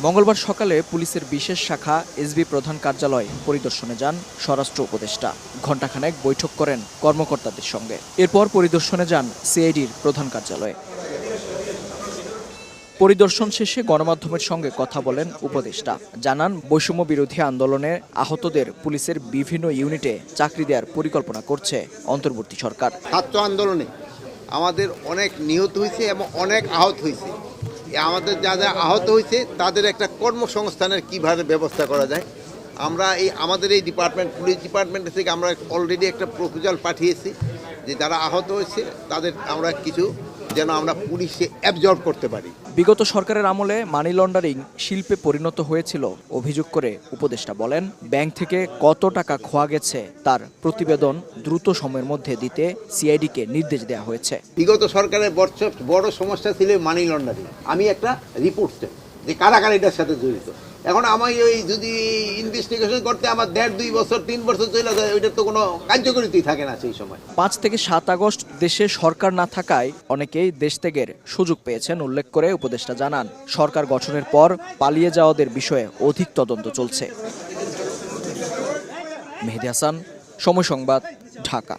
মঙ্গলবার সকালে পুলিশের বিশেষ শাখা এসবি প্রধান কার্যালয় পরিদর্শনে যান স্বরাষ্ট্র উপদেষ্টা। ঘণ্টাখানেক বৈঠক করেন কর্মকর্তাদের সঙ্গে। এরপর পরিদর্শনে যান সিআইডির প্রধান কার্যালয়ে। পরিদর্শন শেষে গণমাধ্যমের সঙ্গে কথা বলেন উপদেষ্টা। জানান, বৈষম্য বিরোধী আন্দোলনে আহতদের পুলিশের বিভিন্ন ইউনিটে চাকরি দেওয়ার পরিকল্পনা করছে অন্তর্বর্তী সরকার। ছাত্র আন্দোলনে আমাদের অনেক নিহত হয়েছে এবং অনেক আহত হয়েছে। আমাদের যা আহত হয়েছে তাদের একটা কর্মসংস্থানের কীভাবে ব্যবস্থা করা যায়, আমরা আমাদের এই ডিপার্টমেন্ট, পুলিশ ডিপার্টমেন্ট থেকে আমরা অলরেডি একটা প্রপোজাল পাঠিয়েছি যে যারা আহত হয়েছে তাদের আমরা কিছু যেন আমরা পুলিশে অ্যাবজর্ব করতে পারি। বিগত সরকারের আমলে মানি লন্ডারিং শিল্পে পরিণত হয়েছিল অভিযোগ করে উপদেষ্টা বলেন, ব্যাংক থেকে কত টাকা খোয়া গেছে তার প্রতিবেদন দ্রুত সময়ের মধ্যে দিতে সিআইডিকে নির্দেশ দেওয়া হয়েছে। বিগত সরকারের বড় সমস্যা ছিল মানি লন্ডারিং। আমি একটা রিপোর্ট চাই যে কারা কারা এটার সাথে জড়িত। এখন আমি ওই যদি ইনভেস্টিগেশন করতে আমার 1.5-2 বছর 3 বছর চলে যায়, ওইটার তো কোনো কার্যকরিতাই থাকে না সেই সময়। 5 থেকে 7 আগস্ট দেশে সরকার না থাকায় অনেকেই দেশ ত্যাগের সুযোগ পেয়েছেন উল্লেখ করে উপদেষ্টা জানান, সরকার গঠনের পর পালিয়ে যাওয়াদের বিষয়ে অধিক তদন্ত চলছে। মেহেদী হাসান, সময় সংবাদ, ঢাকা।